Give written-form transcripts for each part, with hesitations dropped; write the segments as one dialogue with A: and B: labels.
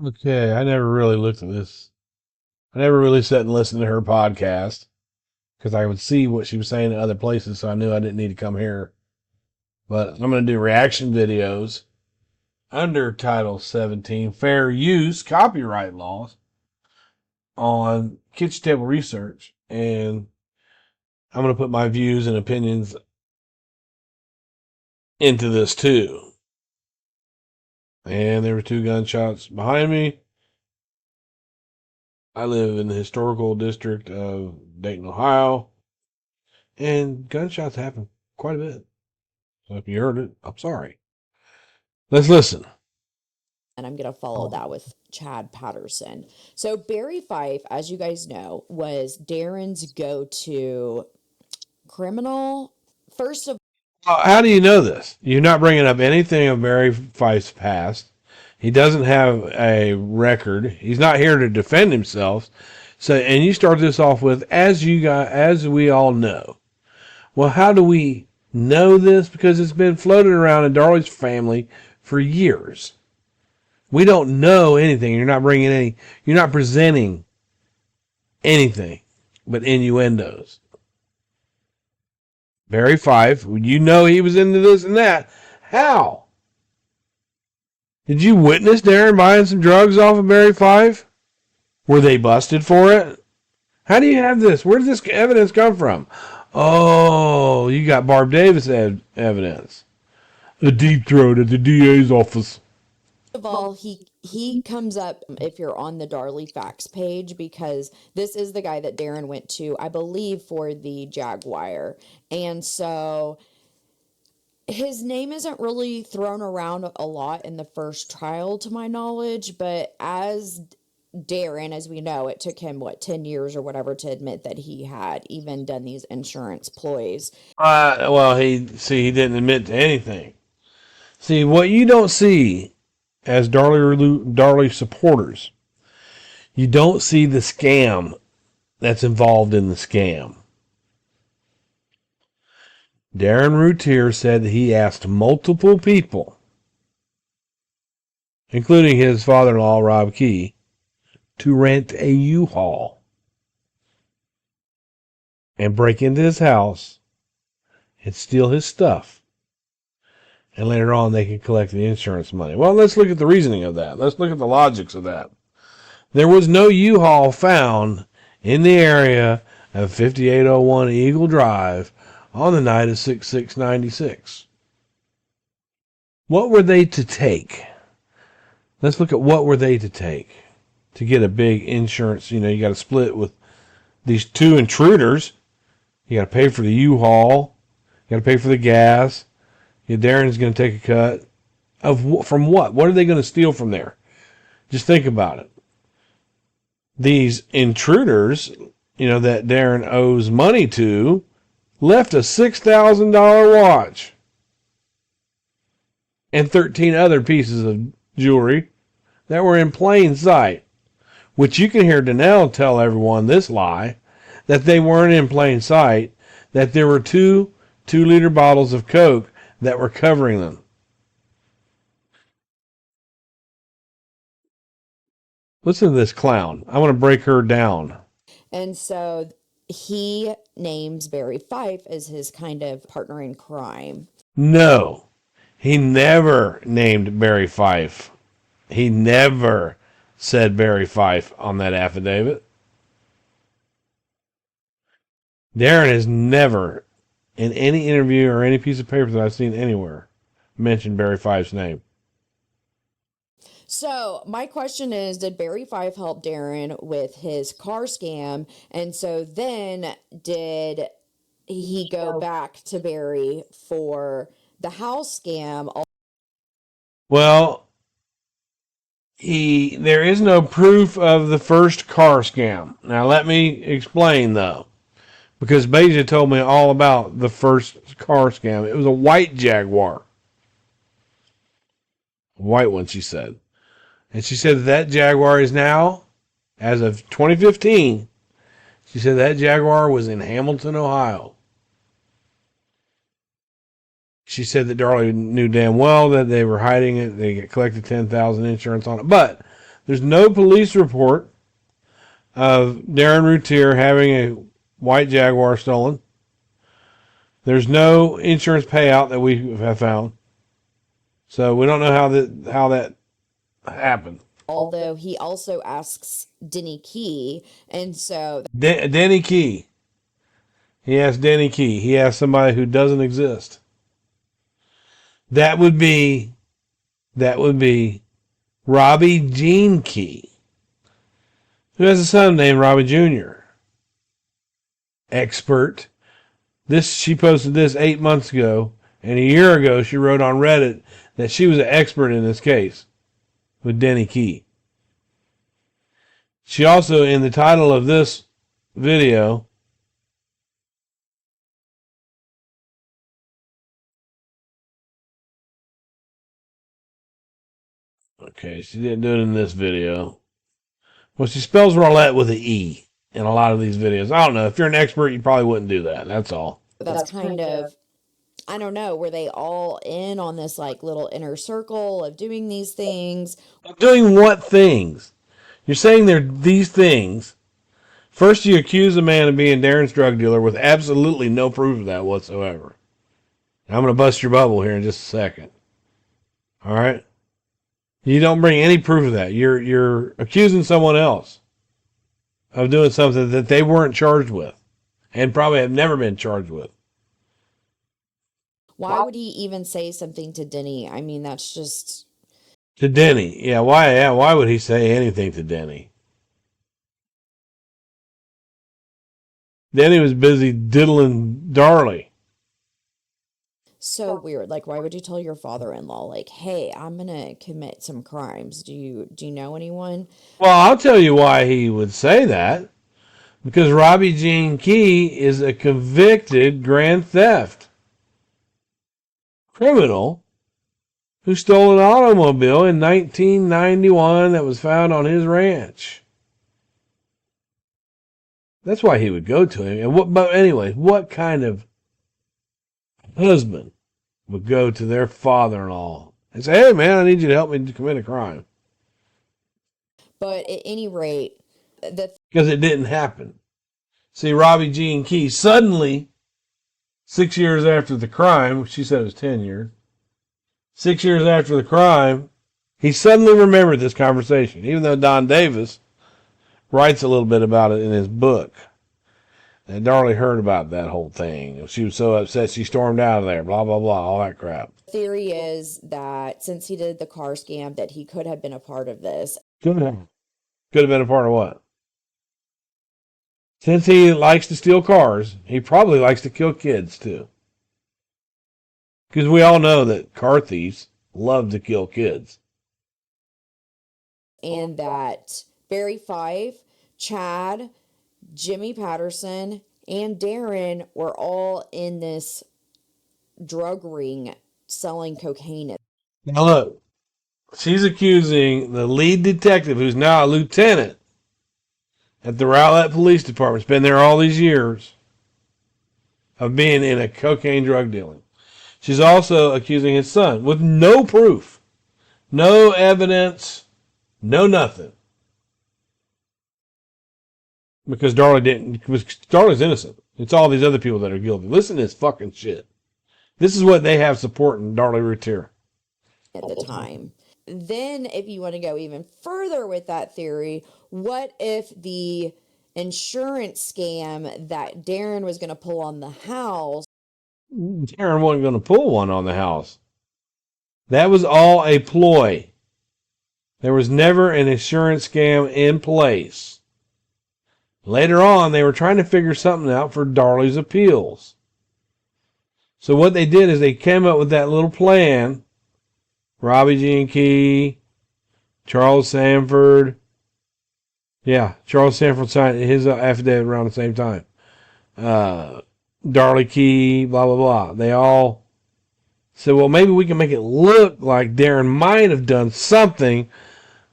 A: Okay, I never really looked at this. I never really sat and listened to her podcast because I would see what she was saying in other places, so I knew I didn't need to come here. But I'm going to do reaction videos under Title 17 Fair Use Copyright Laws on Kitchen Table Research. And I'm going to put my views and opinions into this too. And there were two gunshots behind me. I live in the historical district of Dayton, Ohio, and gunshots happen quite a bit. So if you heard it, I'm sorry. Let's listen.
B: And I'm going to follow that with Chad Patterson. So Barry Fife, as you guys know, was Darren's go-to criminal. First of
A: How do you know this? You're not bringing up anything of Barry Fife's past. He doesn't have a record. He's not here to defend himself. So, and you start this off with, as we all know. Well, how do we know this? Because it's been floated around in Darley's family for years. We don't know anything. You're not presenting anything but innuendos. Barry Fife, you know he was into this and that. How? Did you witness Darren buying some drugs off of Barry Fife? Were they busted for it? How do you have this? Where does this evidence come from? Oh, you got Barb Davis evidence. A deep throat at the DA's office.
B: of all, he comes up if you're on the Darley Facts page, because this is the guy that Darren went to, I believe, for the Jaguar. And so his name isn't really thrown around a lot in the first trial, to my knowledge, but as Darren, as we know, it took him, 10 years or whatever to admit that he had even done these insurance ploys.
A: Well, he didn't admit to anything. See, what you don't see as Darley supporters, you don't see the scam that's involved in the scam. Darren Routier said that he asked multiple people, including his father-in-law, Rob Key, to rent a U-Haul and break into his house and steal his stuff. And later on, they could collect the insurance money. Well, let's look at the reasoning of that. Let's look at the logics of that. There was no U-Haul found in the area of 5801 Eagle Drive on the night of 6/6/96. What were they to take? Let's look at what were they to take to get a big insurance. You got to split with these two intruders. You got to pay for the U-Haul. You got to pay for the gas. Darren's going to take a cut from what? What are they going to steal from there? Just think about it. These intruders, that Darren owes money to, left a $6,000 watch and 13 other pieces of jewelry that were in plain sight, which you can hear Donnell tell everyone this lie, that they weren't in plain sight, that there were two 2-liter bottles of Coke that were covering them. Listen to this clown. I want to break her down.
B: And so he names Barry Fife as his kind of partner in crime.
A: No, he never named Barry Fife. He never said Barry Fife on that affidavit. Darren has never, in any interview or any piece of paper that I've seen anywhere, mentioned Barry Fife's name.
B: So my question is, did Barry Fife help Darren with his car scam? And so then did he go back to Barry for the house scam?
A: Well, there is no proof of the first car scam. Now let me explain though, because Beja told me all about the first car scam. It was a white Jaguar. A white one, she said. And she said that Jaguar is now, as of 2015, she said that Jaguar was in Hamilton, Ohio. She said that Darley knew damn well that they were hiding it. They collected $10,000 insurance on it. But There's no police report of Darren Routier having a white Jaguar stolen. There's no insurance payout that we have found. So we don't know how that happened.
B: Although he also asks Denny Key, and so
A: Denny Key. He asked Denny Key. He asked somebody who doesn't exist. That would be Robbie Gene Key, who has a son named Robbie Jr. Expert. She posted this 8 months ago, and a year ago she wrote on Reddit that she was an expert in this case with Denny Key. She also, in the title of this video, okay, she didn't do it in this video. Well, she spells roulette with an E in a lot of these videos. I don't know. If you're an expert, you probably wouldn't do that. That's all.
B: that's kind of, I don't know, were they all in on this like little inner circle of doing these things?
A: Doing what things? You're saying they're these things. First, you accuse a man of being Darren's drug dealer with absolutely no proof of that whatsoever. I'm going to bust your bubble here in just a second. All right? You don't bring any proof of that. You're accusing someone else of doing something that they weren't charged with and probably have never been charged with.
B: Why would he even say something to Denny? I mean, that's just...
A: To Denny. Yeah, why would he say anything to Denny? Denny was busy diddling Darlie.
B: So weird. Like, why would you tell your father-in-law, like, hey, I'm gonna commit some crimes? Do you know anyone?
A: Well, I'll tell you why he would say that. Because Robbie Gene Key is a convicted grand theft criminal who stole an automobile in 1991 that was found on his ranch. That's why he would go to him. But anyway, what kind of husband would go to their father-in-law and say, hey, man, I need you to help me to commit a crime?
B: But at any rate,
A: because it didn't happen. See, Robbie Gene Key suddenly, 6 years after the crime, she said it was 10 years, 6 years after the crime, he suddenly remembered this conversation, even though Don Davis writes a little bit about it in his book. And Darlie heard about that whole thing. She was so upset she stormed out of there, blah, blah, blah, all that crap.
B: theory is that since he did the car scam, that he could have been a part of this.
A: Could have been a part of what? Since he likes to steal cars, he probably likes to kill kids too. Because we all know that car thieves love to kill kids.
B: And that Barry Fife, Chad, Jimmy Patterson, and Darren were all in this drug ring selling cocaine.
A: Now look, she's accusing the lead detective, who's now a lieutenant at the Rowlett Police Department, has been there all these years, of being in a cocaine drug dealing. She's also accusing his son with no proof, no evidence, no nothing. Because Darlie's innocent. It's all these other people that are guilty. Listen to this fucking shit. This is what they have supporting Darlie Routier
B: At the time. Then, if you want to go even further with that theory, what if the insurance scam that Darren was going to pull on the house?
A: Darren wasn't going to pull one on the house. That was all a ploy. There was never an insurance scam in place. Later on, they were trying to figure something out for Darlie's appeals. So what they did is they came up with that little plan. Robbie Gene Key, Charles Sanford. Yeah, Charles Sanford signed his affidavit around the same time. Darlie Key, blah, blah, blah. They all said, well, maybe we can make it look like Darren might have done something,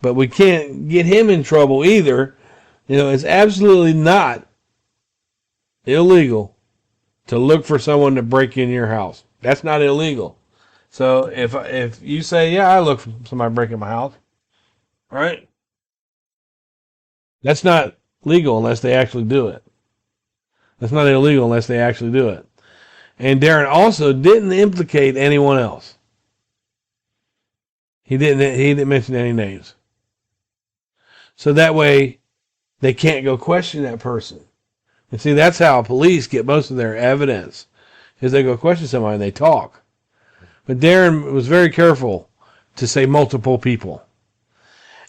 A: but we can't get him in trouble either. You know, it's absolutely not illegal to look for someone to break in your house. That's not illegal. So if you say, yeah, I look for somebody breaking my house, right? That's not legal unless they actually do it. That's not illegal unless they actually do it. And Darren also didn't implicate anyone else. He didn't mention any names. So that way they can't go question that person. And see, that's how police get most of their evidence, is they go question somebody and they talk. But Darren was very careful to say multiple people.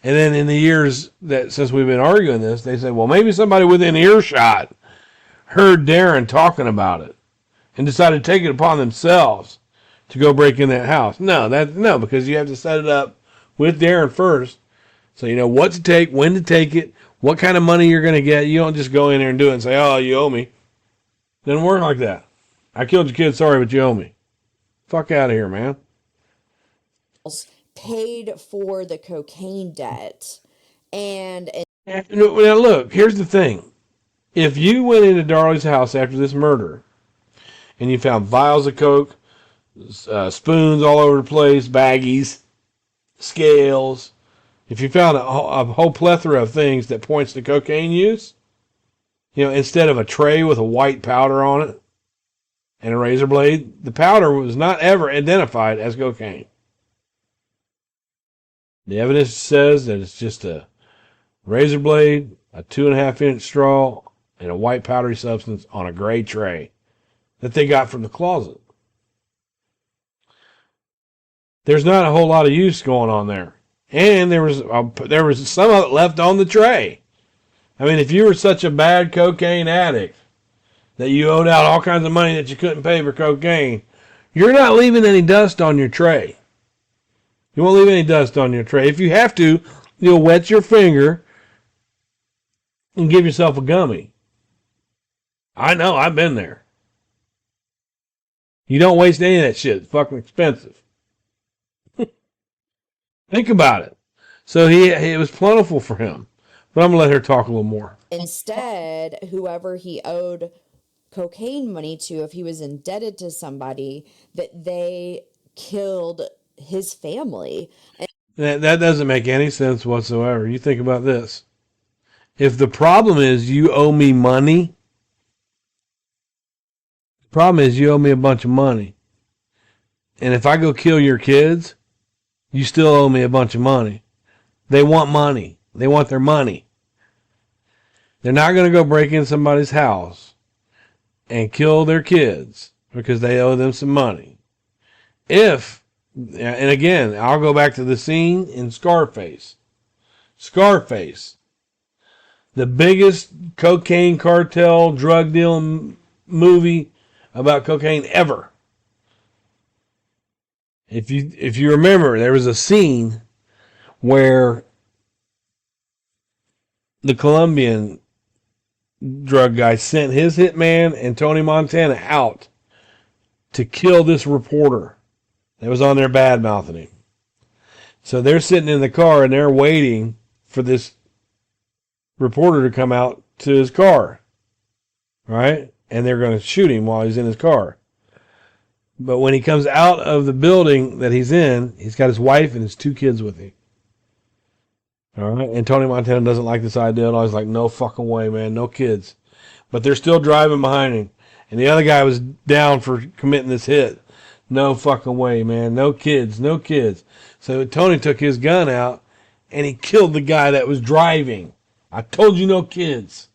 A: And then in the years that since we've been arguing this, they said, well, maybe somebody within earshot heard Darren talking about it and decided to take it upon themselves to go break in that house. No, because you have to set it up with Darren first, so you know what to take, when to take it, what kind of money you're going to get. You don't just go in there and do it and say, oh, you owe me. It doesn't work like that. I killed your kid, sorry, but you owe me. Fuck out of here, man.
B: Paid for the cocaine debt. And
A: now look, here's the thing. If you went into Darley's house after this murder and you found vials of coke, spoons all over the place, baggies, scales, if you found a whole plethora of things that points to cocaine use, instead of a tray with a white powder on it and a razor blade, the powder was not ever identified as cocaine. The evidence says that it's just a razor blade, a 2.5-inch straw, and a white powdery substance on a gray tray that they got from the closet. There's not a whole lot of use going on there. And there was some of it left on the tray. I mean, if you were such a bad cocaine addict that you owed out all kinds of money that you couldn't pay for cocaine, you're not leaving any dust on your tray. You won't leave any dust on your tray. If you have to, you'll wet your finger and give yourself a gummy. I know, I've been there. You don't waste any of that shit. It's fucking expensive. Think about it. So it was plentiful for him. But I'm going to let her talk a little more.
B: Instead, whoever he owed cocaine money to, if he was indebted to somebody, that they killed his family.
A: That doesn't make any sense whatsoever. You think about this. If the problem is you owe me money, the problem is you owe me a bunch of money. And if I go kill your kids, you still owe me a bunch of money. They want money. They want their money. They're not going to go break in somebody's house and kill their kids because they owe them some money. And again, I'll go back to the scene in Scarface. Scarface, the biggest cocaine cartel drug dealing movie about cocaine ever. If you remember, there was a scene where the Colombian drug guy sent his hitman and Tony Montana out to kill this reporter that was on there bad mouthing him. So they're sitting in the car and they're waiting for this reporter to come out to his car, right? And they're going to shoot him while he's in his car. But when he comes out of the building that he's in, he's got his wife and his 2 kids with him. All right? And Tony Montana doesn't like this idea at all. He's like, no fucking way, man. No kids. But they're still driving behind him. And the other guy was down for committing this hit. No fucking way, man. No kids. No kids. So Tony took his gun out and he killed the guy that was driving. I told you no kids.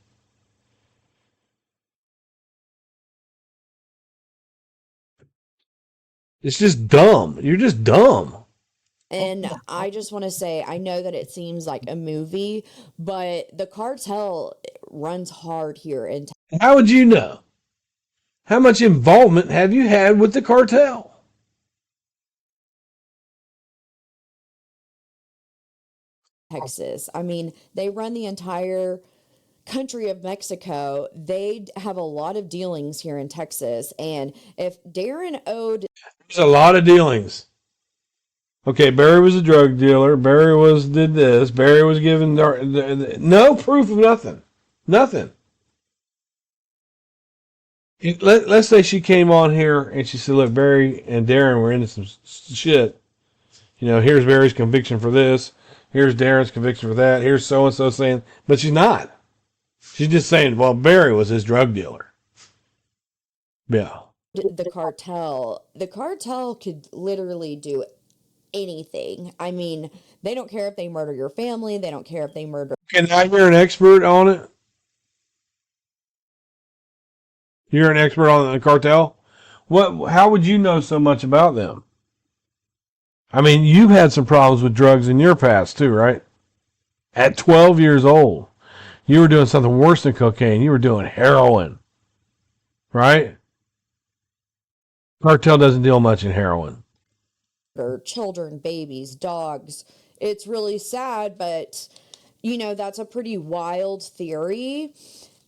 A: It's just dumb. You're just dumb.
B: And I just want to say, I know that it seems like a movie, but the cartel runs hard here in
A: How would you know? How much involvement have you had with the cartel?
B: Texas. I mean, they run the entire country of Mexico. They have a lot of dealings here in Texas. And if Darren owed...
A: There's a lot of dealings. Okay, Barry was a drug dealer. Barry did this. Barry was given no proof of nothing. Nothing. Let's say she came on here and she said, look, Barry and Darren were into some shit. Here's Barry's conviction for this. Here's Darren's conviction for that. Here's so-and-so saying, but she's not. She's just saying, well, Barry was his drug dealer. Yeah.
B: The cartel could literally do anything. I mean, they don't care if they murder your family. They don't care if they murder.
A: Can I hear an expert on it? You're an expert on the cartel? How would you know so much about them? I mean, you've had some problems with drugs in your past too, right? At 12 years old, you were doing something worse than cocaine. You were doing heroin, right? Cartel doesn't deal much in heroin.
B: Children, babies, dogs. It's really sad, but that's a pretty wild theory.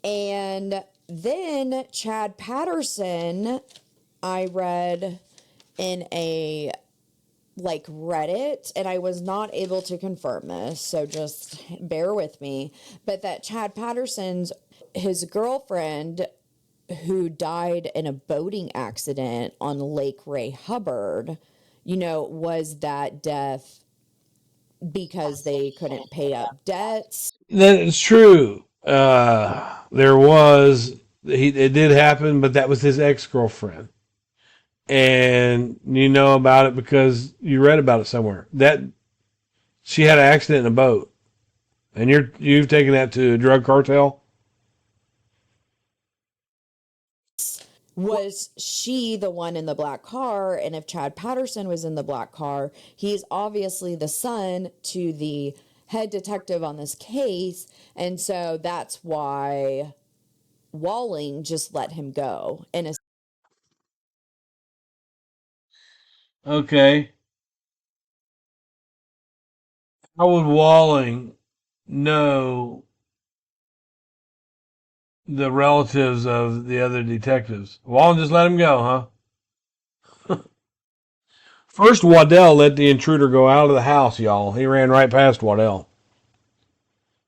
B: And then Chad Patterson, I read in a Reddit, and I was not able to confirm this, so just bear with me, but that Chad Patterson's his girlfriend who died in a boating accident on Lake Ray Hubbard, was that death because they couldn't pay up debts.
A: That is true. It did happen, but that was his ex-girlfriend. And you know about it because you read about it somewhere. That she had an accident in a boat. And you've taken that to a drug cartel?
B: Was she the one in the black car? And if Chad Patterson was in the black car, he's obviously the son to the head detective on this case. And so that's why Walling just let him go. And
A: Okay. How would Walling know the relatives of the other detectives? Walling just let him go, huh? First, Waddell let the intruder go out of the house, y'all. He ran right past Waddell.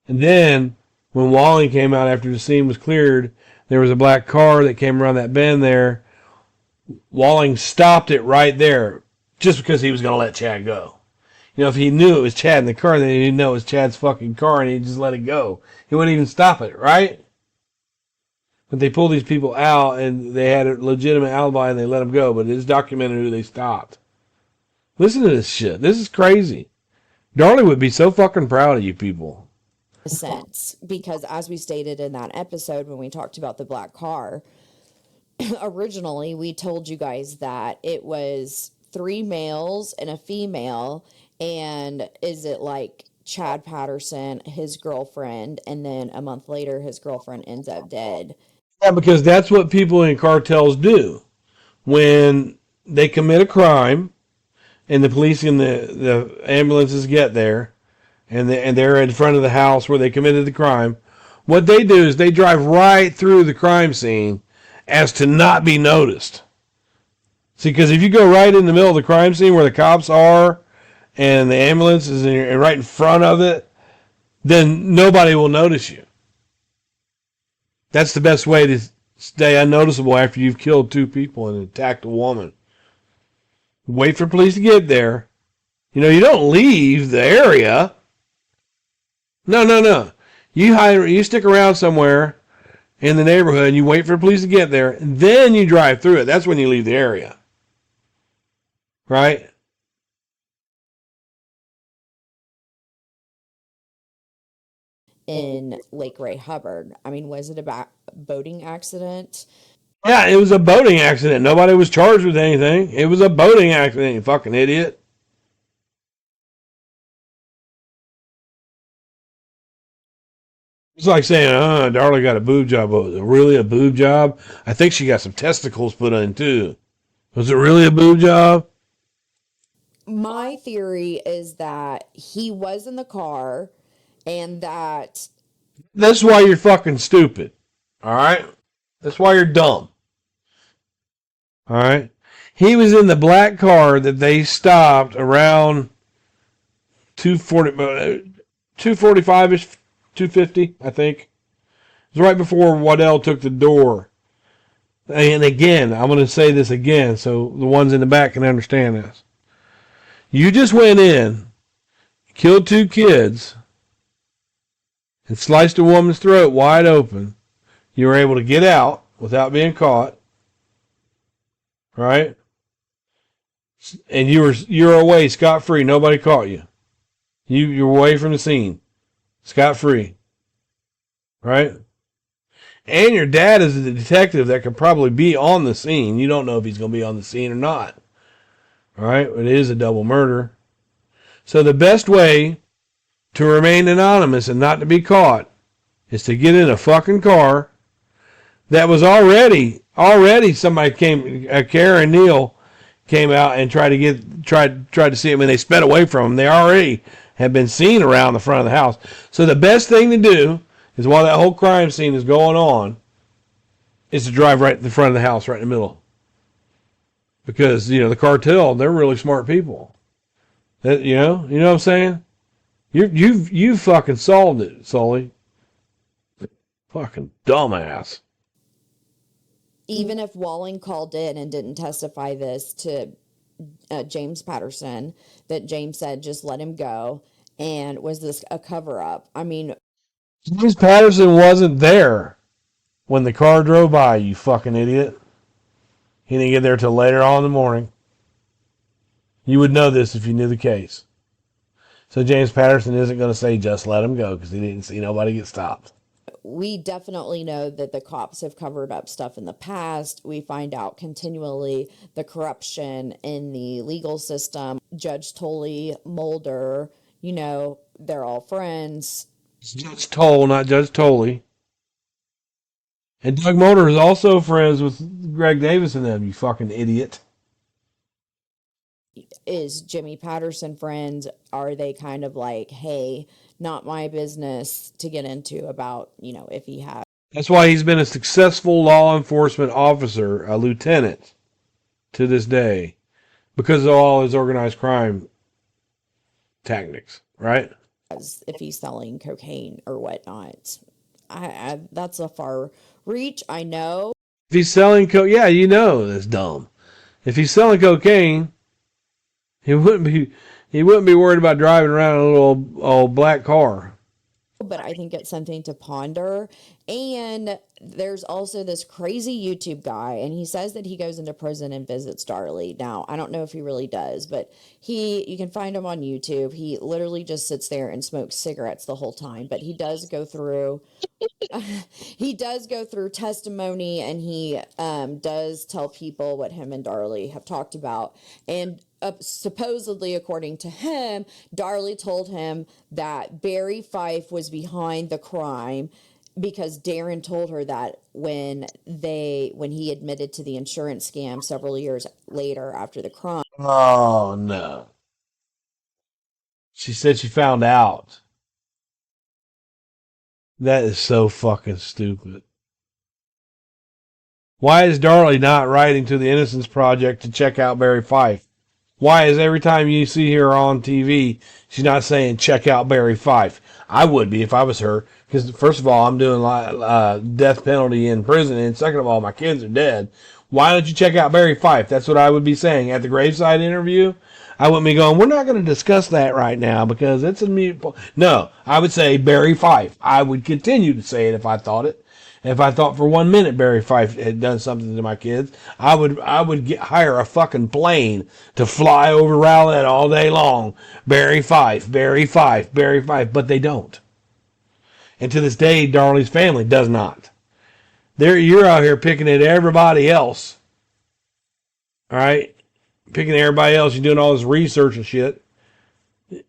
A: And then, when Walling came out after the scene was cleared, there was a black car that came around that bend there. Walling stopped it right there just because he was going to let Chad go. If he knew it was Chad in the car, then he'd know it was Chad's fucking car and he'd just let it go. He wouldn't even stop it, right? But they pulled these people out and they had a legitimate alibi and they let them go, but it's documented who they stopped. Listen to this shit. This is crazy. Darlie would be so fucking proud of you people.
B: Sense, because as we stated in that episode when we talked about the black car, originally we told you guys that it was 3 males and a female. And is it Chad Patterson, his girlfriend, and then a month later his girlfriend ends up dead?
A: Yeah, because that's what people in cartels do. When they commit a crime and the police and the ambulances get there and they're in front of the house where they committed the crime, what they do is they drive right through the crime scene as to not be noticed. See, because if you go right in the middle of the crime scene where the cops are and the ambulance is right in front of it, then nobody will notice you. That's the best way to stay unnoticeable after you've killed 2 people and attacked a woman. Wait for police to get there. You don't leave the area. No. You stick around somewhere in the neighborhood and you wait for police to get there, and then you drive through it. That's when you leave the area. Right?
B: In Lake Ray Hubbard. I mean, was it a boating accident?
A: Yeah, it was a boating accident. Nobody was charged with anything. It was a boating accident, you fucking idiot. It's like saying, Darla got a boob job. Was it really a boob job? I think she got some testicles put in, too. Was it really a boob job?
B: My theory is that he was in the car and that...
A: That's why you're fucking stupid. All right? That's why you're dumb. All right? He was in the black car that they stopped around 245-ish, 250, I think. It was right before Waddell took the door. And again, I'm going to say this again so the ones in the back can understand this. You just went in, killed 2 kids, and sliced a woman's throat wide open. You were able to get out without being caught, right? And you're away scot free. Nobody caught you. You're away from the scene, scot free, right? And your dad is a detective that could probably be on the scene. You don't know if he's going to be on the scene or not, all right? It is a double murder. So the best way to remain anonymous and not to be caught is to get in a fucking car that was already somebody came, Karen Neal came out and tried to see him, and they sped away from him. They already had been seen around the front of the house. So the best thing to do is, while that whole crime scene is going on, is to drive right in the front of the house, right in the middle. Because, the cartel, they're really smart people. You know what I'm saying? You fucking solved it, Sully. Fucking dumbass.
B: Even if Walling called in and didn't testify this to James Patterson, that James said just let him go, and was this a cover-up? I mean,
A: James Patterson wasn't there when the car drove by, you fucking idiot. He didn't get there till later on in the morning. You would know this if you knew the case. So James Patterson isn't going to say just let him go because he didn't see nobody get stopped.
B: we definitely know that the cops have covered up stuff in the past. We find out continually the corruption in the legal system. Judge Tully, Mulder, they're all friends.
A: It's Judge Toll, not Judge Tully. And Doug Mulder is also friends with Greg Davis and them, you fucking idiot.
B: Is Jimmy Patterson friends? Are they kind of like, hey, not my business to get into about, if he has.
A: That's why he's been a successful law enforcement officer, a lieutenant, to this day, because of all his organized crime tactics, right?
B: If he's selling cocaine or whatnot. That's a far reach, I know.
A: If he's selling yeah, that's dumb. If he's selling cocaine, he wouldn't be worried about driving around in a little old black car.
B: But I think it's something to ponder. And there's also this crazy YouTube guy, and he says that he goes into prison and visits Darlie. Now, I don't know if he really does, but you can find him on YouTube. He literally just sits there and smokes cigarettes the whole time. But he does go through testimony, and he does tell people what him and Darlie have talked about. And supposedly, according to him, Darlie told him that Barry Fife was behind the crime because Darren told her that when he admitted to the insurance scam several years later after the crime.
A: Oh, no. She said she found out. That is so fucking stupid. Why is Darlie not writing to the Innocence Project to check out Barry Fife? Why is every time you see her on TV, she's not saying check out Barry Fife? I would be if I was her, because first of all, I'm doing death penalty in prison, and second of all, my kids are dead. Why don't you check out Barry Fife? That's what I would be saying at the graveside interview. I wouldn't be going, we're not going to discuss that right now because it's a mute point. No, I would say Barry Fife. I would continue to say it if I thought it. If I thought for 1 minute Barry Fife had done something to my kids, I would hire a fucking plane to fly over Rowlett all day long. Barry Fife, Barry Fife, Barry Fife, but they don't. And to this day, Darlie's family does not. You're out here picking at everybody else. All right? Picking at everybody else. You're doing all this research and shit.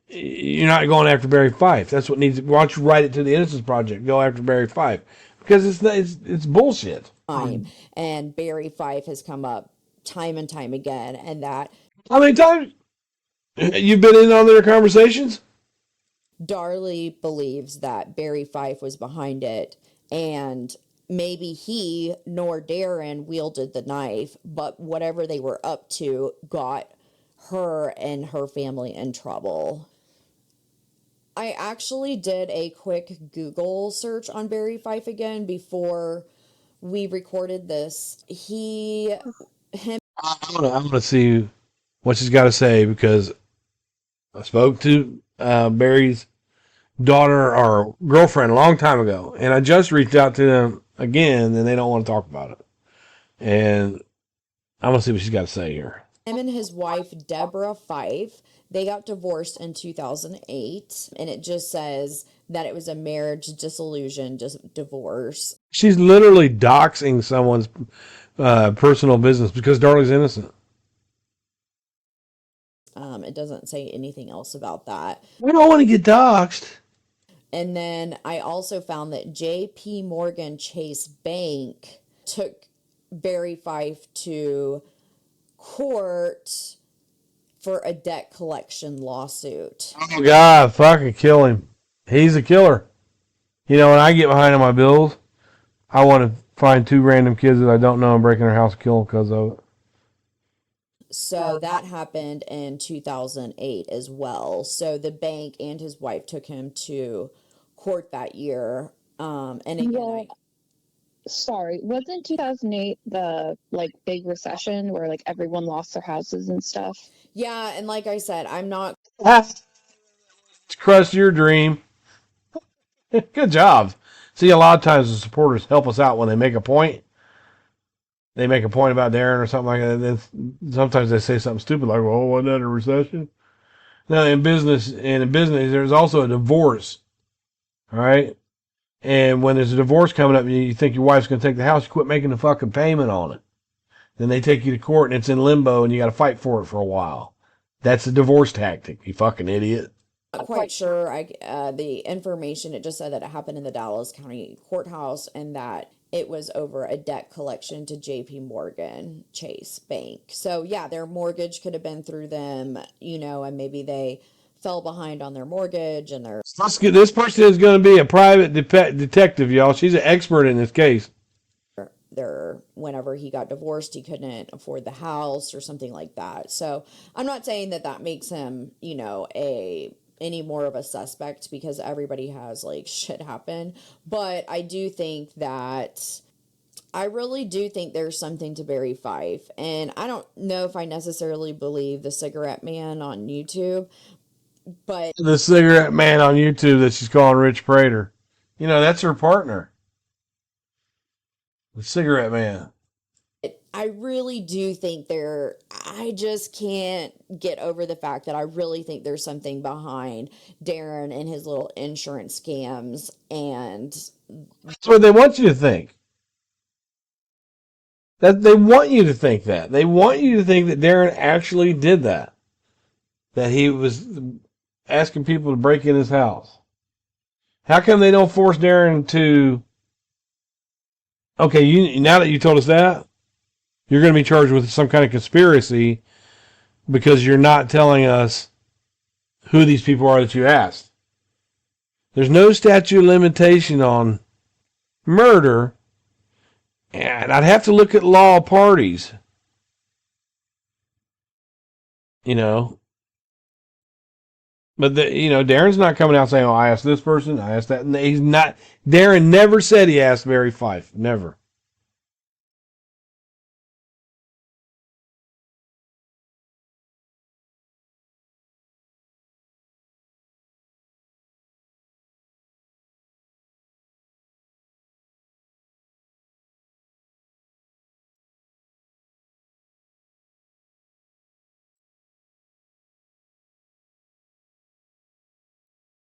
A: You're not going after Barry Fife. That's what needs. Why don't you write it to the Innocence Project? Go after Barry Fife. Because it's bullshit.
B: And Barry Fife has come up time and time again, and that.
A: How many times you've been in on their conversations?
B: Darlie believes that Barry Fife was behind it, and maybe he nor Darren wielded the knife, but whatever they were up to got her and her family in trouble. I actually did a quick Google search on Barry Fife again before we recorded this.
A: I want to see what she's got to say because I spoke to Barry's daughter or girlfriend a long time ago, and I just reached out to them again, and they don't want to talk about it. And I'm gonna see what she's got to say here.
B: Him and his wife, Deborah Fife, they got divorced in 2008, and it just says that it was a marriage dissolution, just divorce.
A: She's literally doxing someone's personal business because Darlie's innocent.
B: It doesn't say anything else about that.
A: We don't want to get doxed.
B: And then I also found that J.P. Morgan Chase Bank took Barry Fife to court for a debt collection lawsuit.
A: Oh, God, fucking kill him. He's a killer. You know, when I get behind on my bills, I want to find 2 random kids that I don't know and break in their house and kill them because of it.
B: So that happened in 2008 as well. So the bank and his wife took him to court that year. And again,
C: sorry, wasn't 2008 the like big recession where like everyone lost their houses and stuff?
B: Yeah, and like I said, I'm not.
A: It's crushed your dream. Good job. See, a lot of times the supporters help us out when they make a point. They make a point about Darren or something like that. And then sometimes they say something stupid like, "Well, wasn't that a recession?" Now, in business, there's also a divorce. All right. And when there's a divorce coming up, you think your wife's going to take the house, you quit making the fucking payment on it. Then they take you to court and it's in limbo and you got to fight for it for a while. That's a divorce tactic, you fucking idiot.
B: Not quite sure. The information, it just said that it happened in the Dallas County Courthouse and that it was over a debt collection to J.P. Morgan Chase Bank. So yeah, their mortgage could have been through them, you know, and maybe they fell behind on their mortgage and their.
A: This person is going to be a private detective, y'all. She's an expert in this case.
B: Whenever he got divorced, he couldn't afford the house or something like that. So I'm not saying that makes him, you know, any more of a suspect because everybody has like shit happen. But I really do think there's something to Barry Fife. And I don't know if I necessarily believe the cigarette man on YouTube, but
A: the cigarette man on YouTube that she's calling Rich Prater. You know, that's her partner. The cigarette man.
B: I really do think I just can't get over the fact that I really think there's something behind Darren and his little insurance scams. And
A: that's what they want you to think. That they want you to think that. They want you to think that Darren actually did that. That he was asking people to break in his house. How come they don't force Darren to... Okay, now that you told us that, you're going to be charged with some kind of conspiracy because you're not telling us who these people are that you asked. There's no statute of limitation on murder, and I'd have to look at law parties. You know. But, Darren's not coming out saying, "Oh, I asked this person, I asked that." And he's not. Darren never said he asked Barry Fife. Never.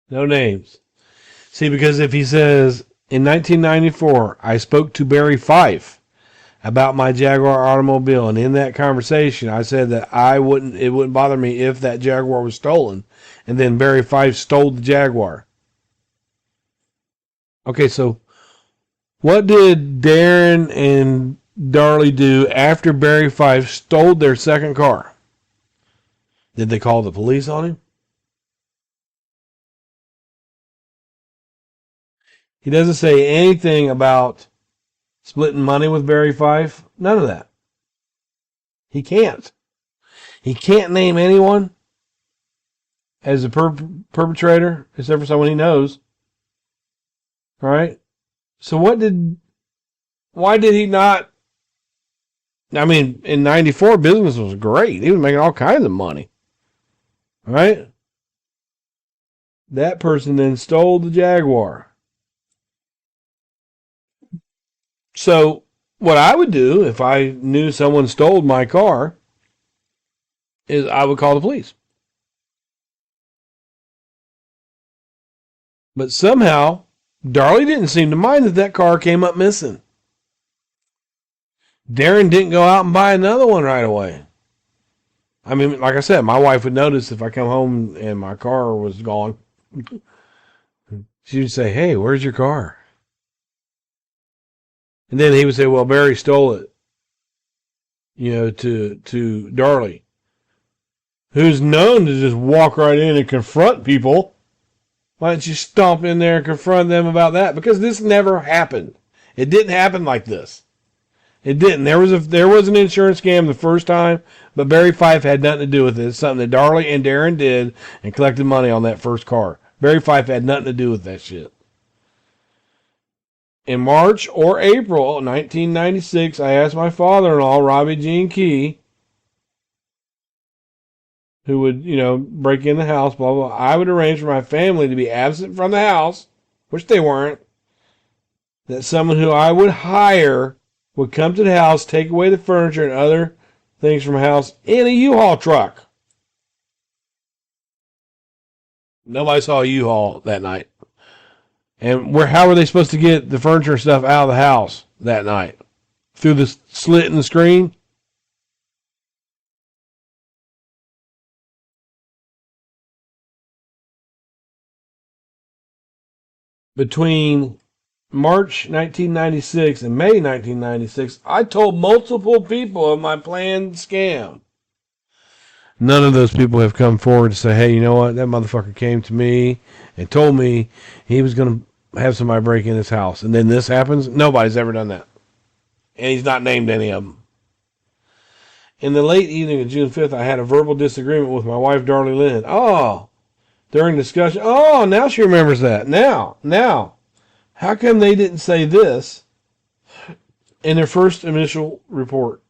A: No names. See, because if he says, in 1994, I spoke to Barry Fife about my Jaguar automobile, and in that conversation, I said that it wouldn't bother me if that Jaguar was stolen, and then Barry Fife stole the Jaguar. Okay, so what did Darren and Darlie do after Barry Fife stole their second car? Did they call the police on him? He doesn't say anything about splitting money with Barry Fife. None of that. He can't. He can't name anyone as a perpetrator except for someone he knows. All right? So why did he not? I mean, in 94, business was great. He was making all kinds of money. All right? That person then stole the Jaguar. So what I would do if I knew someone stole my car is I would call the police. But somehow, Darlie didn't seem to mind that car came up missing. Darren didn't go out and buy another one right away. I mean, like I said, my wife would notice if I come home and my car was gone. She would say, "Hey, where's your car?" And then he would say, "Well, Barry stole it." To Darlie, who's known to just walk right in and confront people. Why don't you stomp in there and confront them about that? Because this never happened. It didn't happen like this. It didn't. There was an insurance scam the first time, but Barry Fife had nothing to do with it. It's something that Darlie and Darren did and collected money on that first car. Barry Fife had nothing to do with that shit. In March or April 1996, I asked my father-in-law, Robbie Gene Key, who would, break in the house, blah, blah, blah. I would arrange for my family to be absent from the house, which they weren't, that someone who I would hire would come to the house, take away the furniture and other things from the house in a U-Haul truck. Nobody saw a U-Haul that night. And how were they supposed to get the furniture and stuff out of the house that night? Through the slit in the screen? Between March 1996 and May 1996, I told multiple people of my planned scam. None of those people have come forward to say, "Hey, you know what? That motherfucker came to me and told me he was going to have somebody break in his house. And then this happens." Nobody's ever done that. And he's not named any of them. In the late evening of June 5th, I had a verbal disagreement with my wife, Darlie Lynn. During discussion. Now she remembers that. Now. How come they didn't say this in their first initial report?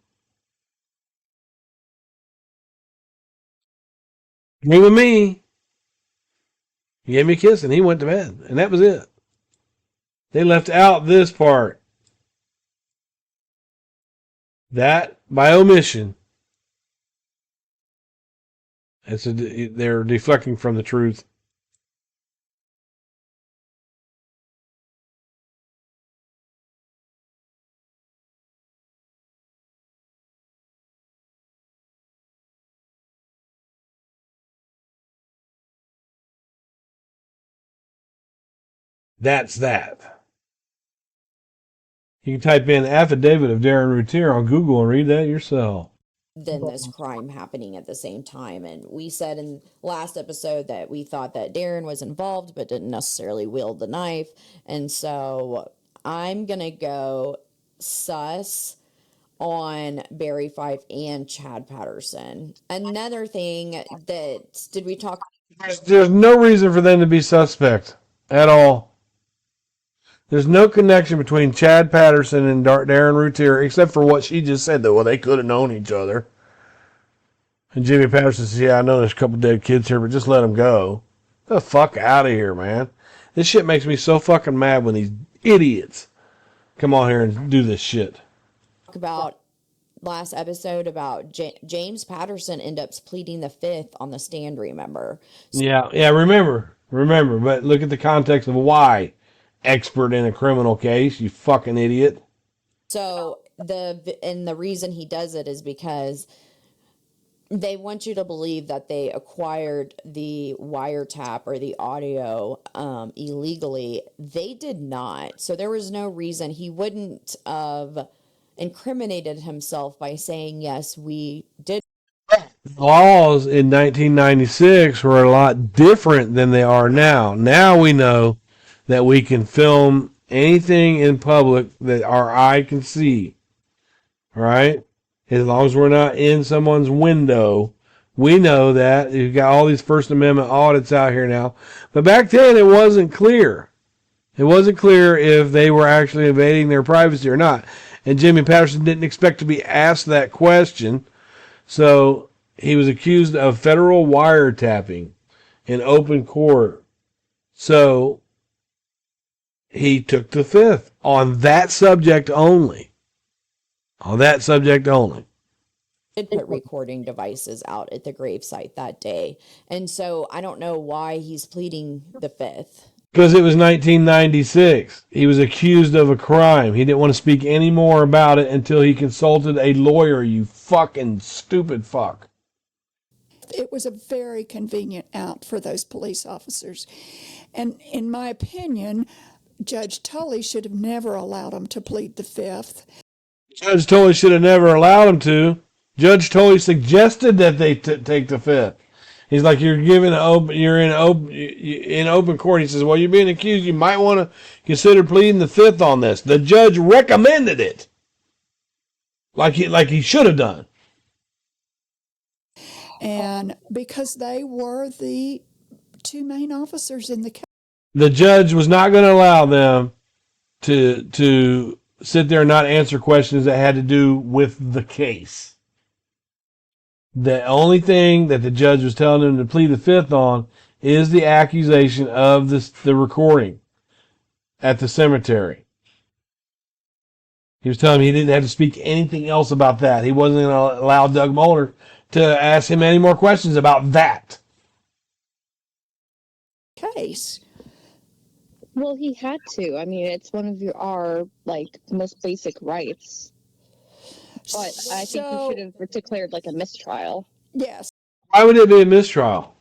A: Me with me. He gave me a kiss and he went to bed. And that was it. They left out this part. That, by omission, they're deflecting from the truth. That's that. You can type in affidavit of Darren Routier on Google and read that yourself.
B: Then this crime happening at the same time. And we said in last episode that we thought that Darren was involved, but didn't necessarily wield the knife. And so I'm going to go sus on Barry Fife and Chad Patterson. Another thing that, did we talk?
A: There's no reason for them to be suspect at all. There's no connection between Chad Patterson and Darren Routier, except for what she just said, though. Well, they could have known each other. And Jimmy Patterson says, "Yeah, I know there's a couple dead kids here, but just let them go." Get the fuck out of here, man. This shit makes me so fucking mad when these idiots come on here and do this shit.
B: About last episode about James Patterson ends up pleading the fifth on the stand, remember?
A: Yeah, remember. But look at the context of why. Expert in a criminal case, you fucking idiot.
B: So the reason he does it is because they want you to believe that they acquired the wiretap or the audio illegally. They did not. So there was no reason he wouldn't have incriminated himself by saying, "Yes, we did."
A: Laws in 1996 were a lot different than they are now. Now we know that we can film anything in public that our eye can see. All right? As long as we're not in someone's window, we know that. You've got all these First Amendment audits out here now. But back then, it wasn't clear. It wasn't clear if they were actually invading their privacy or not. And Jimmy Patterson didn't expect to be asked that question. So he was accused of federal wiretapping in open court So he took the fifth on that subject only. On that subject only.
B: Did put recording devices out at the gravesite that day. And so I don't know why he's pleading the fifth.
A: Because it was 1996. He was accused of a crime. He didn't want to speak any more about it until he consulted a lawyer, you fucking stupid fuck.
D: It was a very convenient out for those police officers. And in my opinion, Judge Tully should have never allowed him to plead the fifth.
A: Judge Tully should have never allowed him to. Judge Tully suggested that they take the fifth. He's like, you're in open court. He says, well, you're being accused. You might want to consider pleading the fifth on this. The judge recommended it, like he should have done.
D: And because they were the two main officers in the case.
A: The judge was not going to allow them to sit there and not answer questions that had to do with the case. The only thing that the judge was telling him to plead the fifth on is the accusation of the recording at the cemetery. He was telling him he didn't have to speak anything else about that. He wasn't going to allow Doug Mulder to ask him any more questions about that
D: case.
C: Well, he had to. I mean, it's one of our most basic rights. But I think he should have declared a mistrial.
D: Yes.
A: Why would it be a mistrial?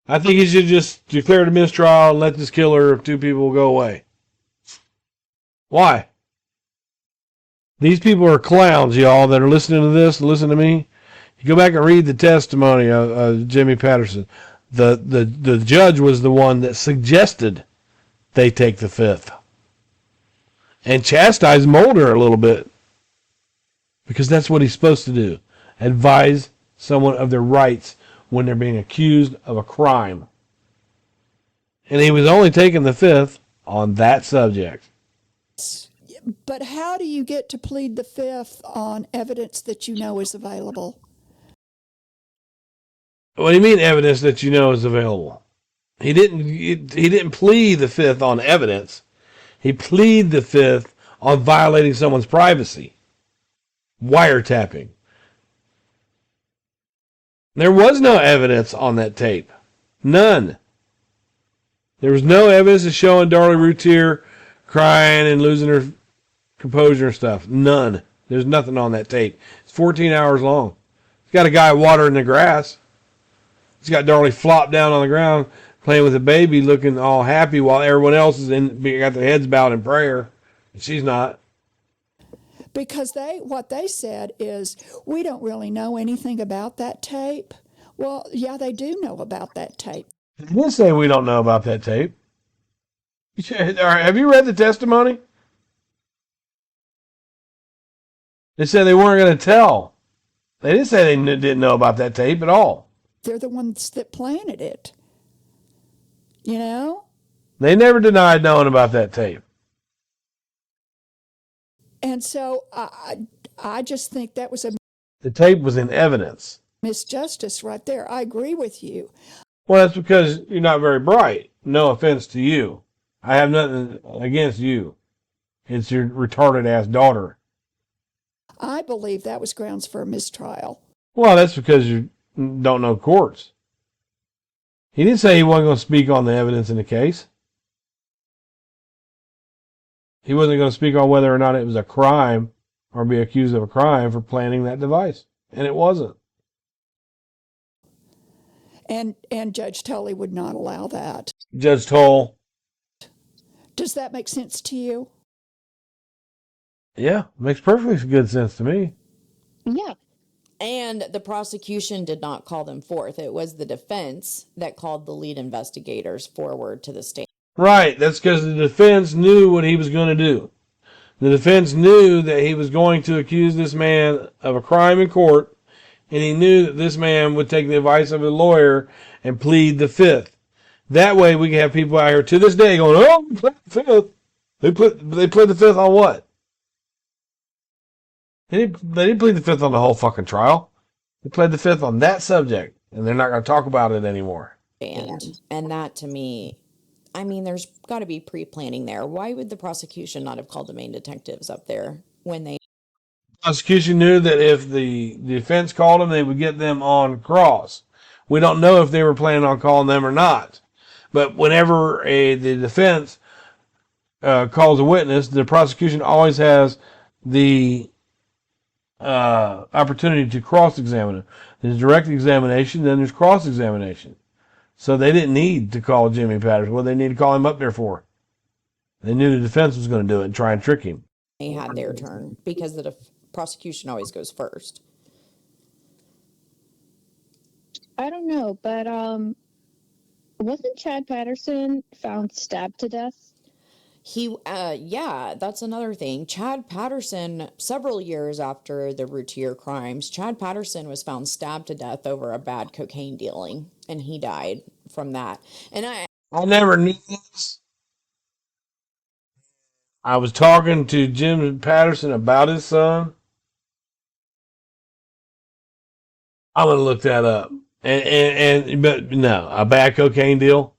A: I think he should just declare a mistrial and let this killer of two people go away. Why? These people are clowns, y'all, that are listening to this. Listen to me. You go back and read the testimony of Jimmy Patterson. The judge was the one that suggested they take the fifth. And chastised Mulder a little bit. Because that's what he's supposed to do. Advise someone of their rights when they're being accused of a crime. And he was only taking the fifth on that subject.
D: But how do you get to plead the fifth on evidence that you know is available?
A: What do you mean evidence that you know is available? He didn't plead the fifth on evidence. He pleaded the fifth on violating someone's privacy. Wiretapping. There was no evidence on that tape. None. There was no evidence of showing Darlie Routier crying and losing her composure and stuff. None. There's nothing on that tape. It's 14 hours long. It's got a guy watering the grass. It's got Darlie flopped down on the ground playing with a baby looking all happy while everyone else is got their heads bowed in prayer. And she's not.
D: Because what they said is, we don't really know anything about that tape. Well, yeah, they do know about that tape.
A: They didn't say we don't know about that tape. Have you read the testimony? They said they weren't going to tell. They didn't say they didn't know about that tape at all.
D: They're the ones that planted it. You know?
A: They never denied knowing about that tape.
D: And so I just think that was
A: the tape was in evidence.
D: Misjustice right there. I agree with you.
A: Well, that's because you're not very bright. No offense to you. I have nothing against you. It's your retarded ass daughter.
D: I believe that was grounds for a mistrial.
A: Well, that's because you don't know courts. He didn't say he wasn't going to speak on the evidence in the case. He wasn't going to speak on whether or not it was a crime or be accused of a crime for planting that device. And it wasn't.
D: And Judge Tully would not allow that.
A: Judge Toll.
D: Does that make sense to you?
A: Yeah, makes perfectly good sense to me.
C: Yeah.
B: And the prosecution did not call them forth. It was the defense that called the lead investigators forward to the stand.
A: Right, that's because the defense knew what he was going to do. The defense knew that he was going to accuse this man of a crime in court, and he knew that this man would take the advice of a lawyer and plead the fifth. That way we can have people out here to this day going, oh, we pled the fifth. They pled the fifth on what? They didn't plead the fifth on the whole fucking trial. They pled the fifth on that subject, and they're not going to talk about it anymore.
B: And that to me, I mean, there's got to be pre-planning there. Why would the prosecution not have called the main detectives up there when they
A: Prosecution knew that if the defense called them, they would get them on cross. We don't know if they were planning on calling them or not. But whenever the defense calls a witness, the prosecution always has the opportunity to cross-examine them. There's direct examination, then there's cross-examination. So they didn't need to call Jimmy Patterson. What they need to call him up there for? They knew the defense was going to do it and try and trick him.
B: had their turn because the prosecution always goes first.
C: I don't know, but wasn't Chad Patterson found stabbed to death?
B: Yeah, that's another thing. Chad Patterson, several years after the Routier crimes, Chad Patterson was found stabbed to death over a bad cocaine dealing, and he died from that. And
A: I never knew this. I was talking to Jim Patterson about his son. I'm gonna look that up. But no, a bad cocaine deal.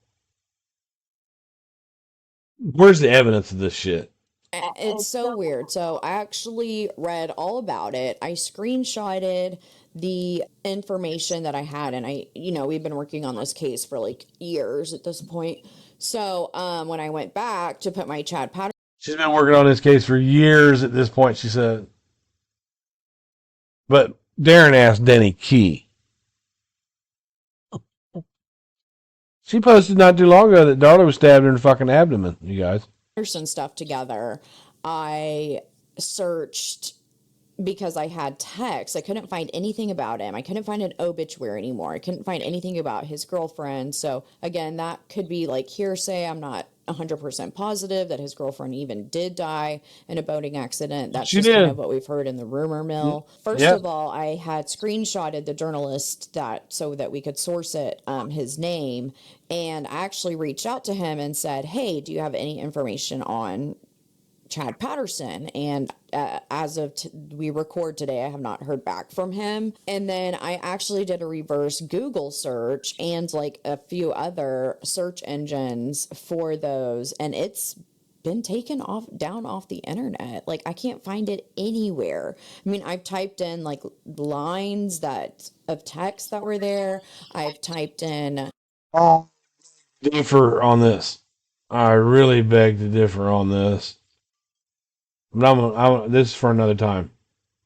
A: Where's the evidence of this shit?
B: it's so weird. So I actually read all about it. I screenshotted the information that I had, and we've been working on this case for like years at this point. So when I went back to put my Chad Patterson,
A: She's been working on this case for years at this point, she said. But Darren asked Denny Key. She posted not too long ago that Darla was stabbed in her fucking abdomen, you guys.
B: stuff together, I searched because I had texts. I couldn't find anything about him. I couldn't find an obituary anymore. I couldn't find anything about his girlfriend. So again, that could be like hearsay. I'm not 100% positive that his girlfriend even did die in a boating accident. That's just kind of what we've heard in the rumor mill. First of all, I had screenshotted the journalist so that we could source it, his name. And I actually reached out to him and said, hey, do you have any information on Chad Patterson? And as of we record today, I have not heard back from him. And then I actually did a reverse Google search and like a few other search engines for those, and it's been taken down off the internet. Like I can't find it anywhere. I mean, I've typed in like lines of text that were there. I've typed in
A: differ on this. I really beg to differ on this. But this is for another time.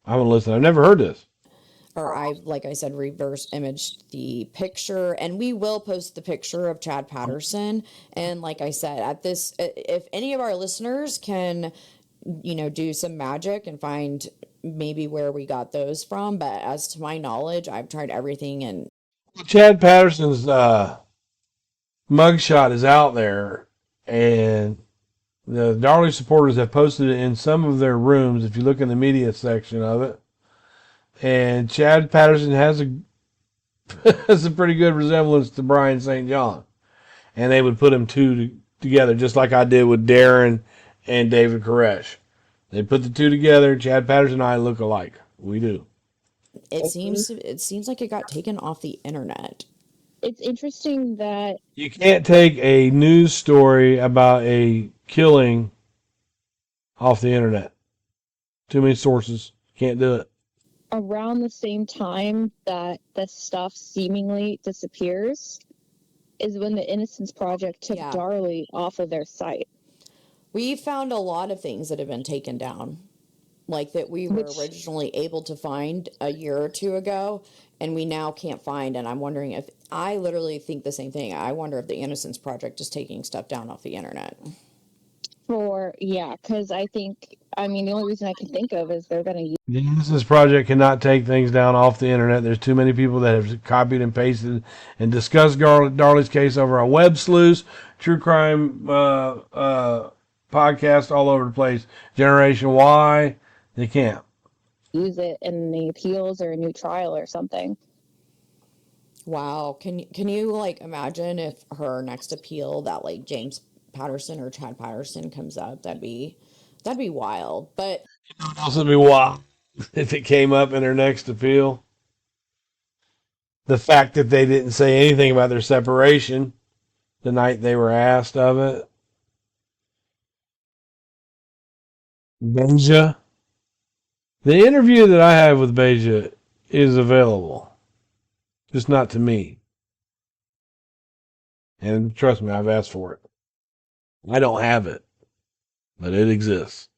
A: I'm gonna listen. I've never heard this.
B: Or like I said, reverse imaged the picture, and we will post the picture of Chad Patterson. And like I said, if any of our listeners can, do some magic and find maybe where we got those from, but as to my knowledge, I've tried everything. And
A: Chad Patterson's mugshot is out there, and the Darley supporters have posted it in some of their rooms. If you look in the media section of it, and Chad Patterson has a pretty good resemblance to BryanSt.John, and they would put them two together just like I did with Darren and David Koresh. They put the two together. Chad Patterson and I look alike. We do.
B: It seems like it got taken off the internet.
C: It's interesting that
A: you can't take a news story about a killing off the internet. Too many sources. Can't do it.
C: Around the same time that the stuff seemingly disappears is when the Innocence Project took Darley off of their site.
B: We found a lot of things that have been taken down, like that we were originally able to find a year or two ago, and we now can't find. And I'm wondering I literally think the same thing. I wonder if the Innocence Project is taking stuff down off the internet.
C: Because the only reason I can think of is they're going to use.
A: The Innocence Project cannot take things down off the internet. There's too many people that have copied and pasted and discussed Darley's case over a web sleuth, true crime podcast all over the place. Generation Y, they can't
C: use it in the appeals or a new trial or something.
B: Wow. Can you like imagine if her next appeal that like James Patterson or Chad Patterson comes up? That'd be wild. But
A: you know what else would be wild if it came up in her next appeal? The fact that they didn't say anything about their separation the night they were asked of it. Beja. The interview that I have with Beja is available, just not to me. And trust me, I've asked for it. I don't have it, but it exists.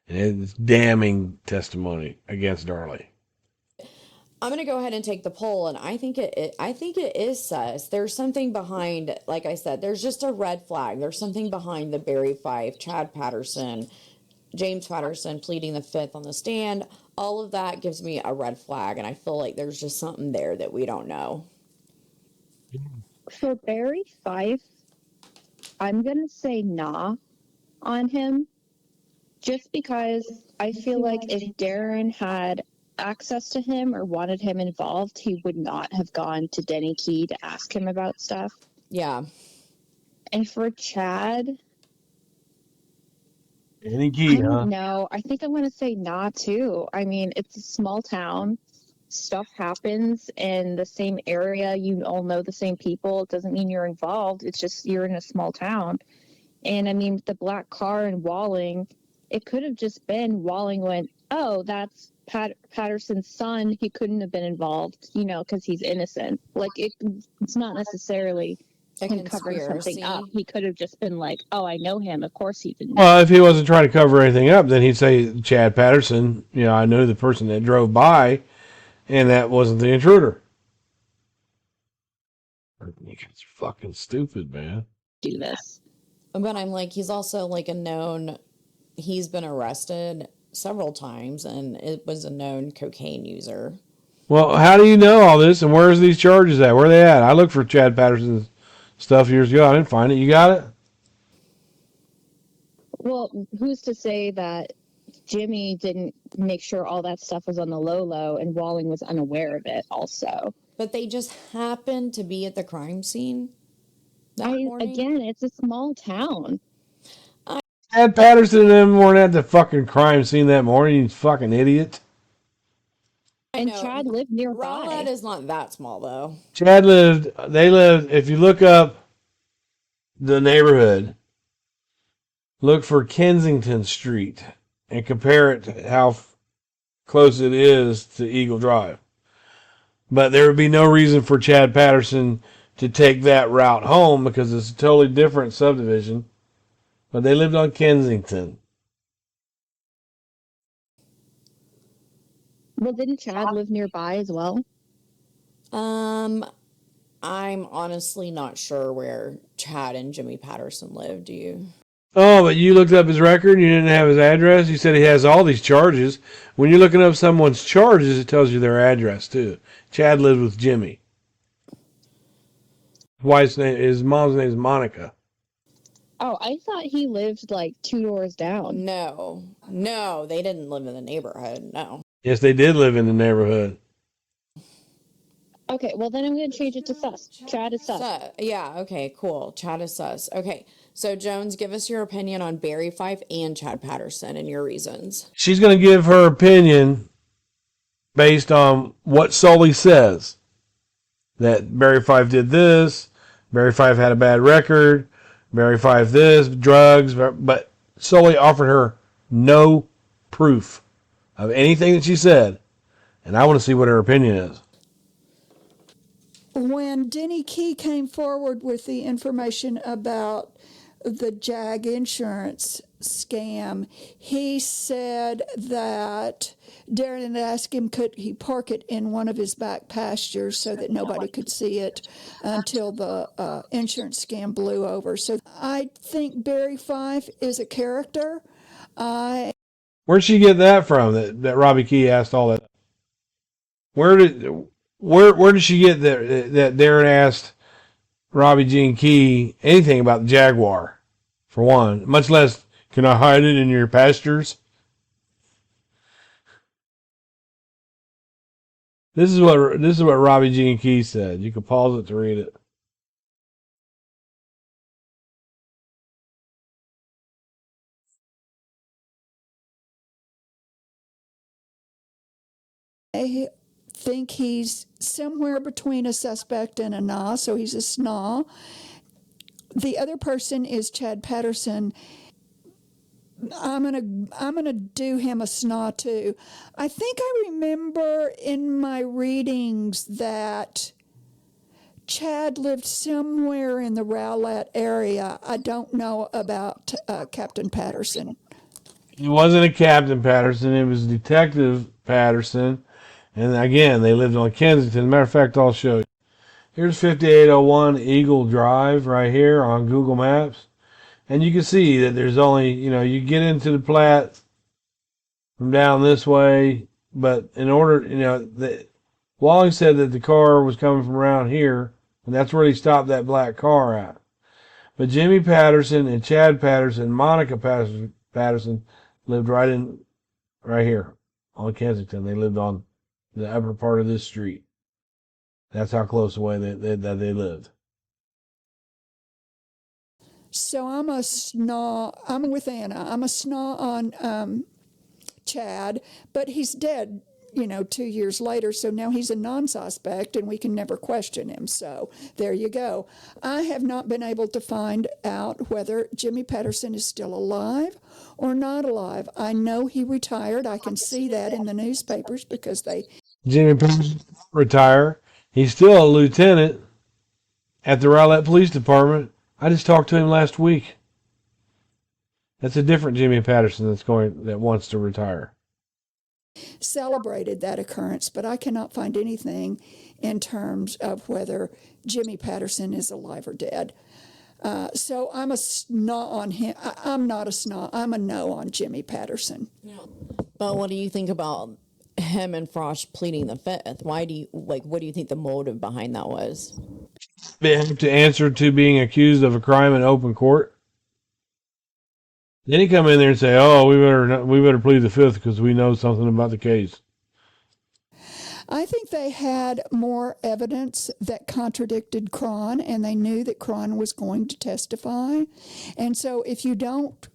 A: And it's damning testimony against Darley.
B: I'm gonna go ahead and take the poll, and I think it is sus. There's something behind, like I said, there's just a red flag. There's something behind the Barry Fife, Chad Patterson, James Patterson pleading the fifth on the stand. All of that gives me a red flag, and I feel like there's just something there that we don't know.
C: For Barry Fife, I'm gonna say nah on him, just because I feel like if Darren had access to him or wanted him involved, he would not have gone to Denny Key to ask him about stuff.
B: Yeah.
C: And for Chad,
A: Any key,
C: I don't
A: huh?
C: know. I think I'm going to say nah too. I mean, it's a small town. Stuff happens in the same area. You all know the same people. It doesn't mean you're involved. It's just you're in a small town. And I mean, the black car in Walling, it could have just been Walling went, oh, that's Patterson's son. He couldn't have been involved, you know, because he's innocent. Like, it's not necessarily him covering something up. He could have just been like, oh, I know him. Of course he didn't.
A: Well, if he wasn't trying to cover anything up, then he'd say Chad Patterson. You know, I knew the person that drove by, and that wasn't the intruder. You guys are fucking stupid, man.
C: Do this.
B: But I'm like, he's also like a known, he's been arrested several times, and it was a known cocaine user.
A: Well, how do you know all this, and where's these charges at? Where are they at? I looked for Chad Patterson's stuff years ago. I didn't find it. You got it?
C: Well, who's to say that Jimmy didn't make sure all that stuff was on the low and Walling was unaware of it also?
B: But they just happened to be at the crime scene that morning.
C: Again, it's a small town.
A: Chad Patterson and them weren't at the fucking crime scene that morning, you fucking idiot.
C: And Chad lived nearby.
B: Rowlett is not that small, though.
A: They lived, if you look up the neighborhood, look for Kensington Street and compare it to how close it is to Eagle Drive. But there would be no reason for Chad Patterson to take that route home because it's a totally different subdivision. But they lived on Kensington.
C: Well, didn't Chad live nearby as well?
B: I'm honestly not sure where Chad and Jimmy Patterson lived. Do you?
A: Oh, but you looked up his record. You didn't have his address. You said he has all these charges. When you're looking up someone's charges, it tells you their address too. Chad lived with Jimmy. His mom's name is Monica.
C: Oh, I thought he lived like 2 doors down.
B: No, they didn't live in the neighborhood. No.
A: Yes, they did live in the neighborhood.
C: Okay, well then I'm going to change it to sus. Chad is sus.
B: Yeah, okay, cool. Chad is sus. Okay, so Jones, give us your opinion on Barry Fife and Chad Patterson and your reasons.
A: She's going to give her opinion based on what Sully says. That Barry Fife did this, Barry Fife had a bad record, Barry Fife this, drugs, but Sully offered her no proof of anything that she said, and I want to see what her opinion is.
D: When Denny Key came forward with the information about the JAG insurance scam, he said that Darren had asked him could he park it in one of his back pastures so that nobody could see it until the insurance scam blew over. So I think Barry Fife is a character.
A: Where'd she get that from? That Robbie Key asked all that. Where did she get that Darren asked Robbie Jean Key anything about the Jaguar, for one, much less can I hide it in your pastures? This is what Robbie Jean Key said. You can pause it to read it.
D: I think he's somewhere between a suspect and a nah, so he's a SNAW. The other person is Chad Patterson. I'm gonna do him a SNAW too. I think I remember in my readings that Chad lived somewhere in the Rowlett area. I don't know about Captain Patterson.
A: It wasn't a Captain Patterson. It was Detective Patterson. And again, they lived on Kensington. Matter of fact, I'll show you. Here's 5801 Eagle Drive right here on Google Maps. And you can see that there's only, you get into the Platte from down this way. But in order, Walling said that the car was coming from around here. And that's where he stopped that black car at. But Jimmy Patterson and Chad Patterson, Monica Patterson lived right here on Kensington. They lived on the upper part of this street. That's how close away that they lived.
D: So I'm a SNAW. I'm with Anna. I'm a SNAW on Chad, but he's dead, 2 years later. So now he's a non-suspect and we can never question him. So there you go. I have not been able to find out whether Jimmy Patterson is still alive or not alive. I know he retired. I can see that in the newspapers because
A: Jimmy Patterson retire. He's still a lieutenant at the Rowlett Police Department. I just talked to him last week. That's a different Jimmy Patterson that wants to retire.
D: celebrated that occurrence, but I cannot find anything in terms of whether Jimmy Patterson is alive or dead. So I'm a SNAW on him. I'm not a SNAW. I'm a no on Jimmy Patterson.
B: Yeah. But what do you think about him and Frosch pleading the fifth? What do you think the motive behind that was?
A: They have to answer to being accused of a crime in open court. Then he come in there and say, "Oh, we better plead the fifth because we know something about the case."
D: I think they had more evidence that contradicted Cron, and they knew that Cron was going to testify. And so if you don't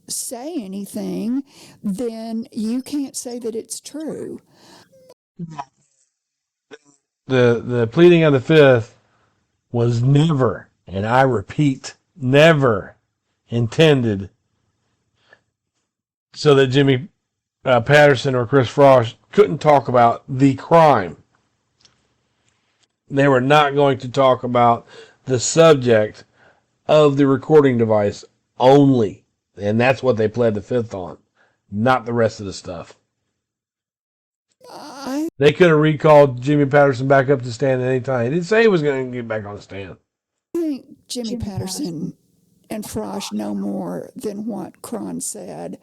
D: say anything, then you can't say that it's true.
A: The pleading of the fifth was never, and I repeat, never intended so that Jimmy Patterson or Chris Frost couldn't talk about the crime. They were not going to talk about the subject of the recording device only. And that's what they pled the fifth on, not the rest of the stuff. They could have recalled Jimmy Patterson back up to stand at any time. He didn't say he was going to get back on the stand.
D: I think Jimmy Patterson and Frosch know more than what Cron said.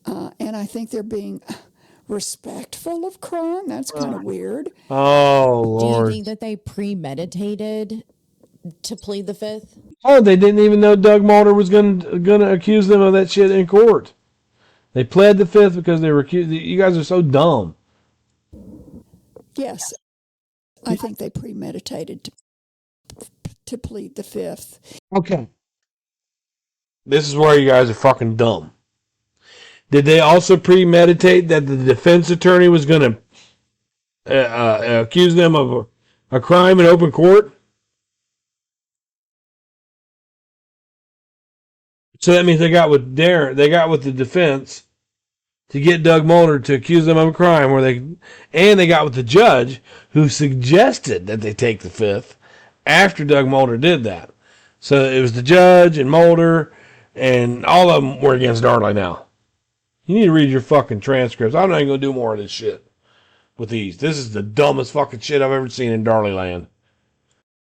D: And I think they're being respectful of Cron. That's kind of weird.
A: Oh, Lord.
B: Do you think that they premeditated to plead the fifth?
A: Oh, they didn't even know Doug Mulder was gonna accuse them of that shit in court. They pled the fifth because they were accused. You guys are so dumb.
D: Yes, I think they premeditated to plead the fifth.
A: Okay. This is where you guys are fucking dumb. Did they also premeditate that the defense attorney was going to accuse them of a crime in open court? So that means they got with the defense to get Doug Mulder to accuse them of a crime, and they got with the judge who suggested that they take the fifth after Doug Mulder did that. So it was the judge and Mulder, and all of them were against Darley now. You need to read your fucking transcripts. I'm not even going to do more of this shit with these. This is the dumbest fucking shit I've ever seen in Darley Land.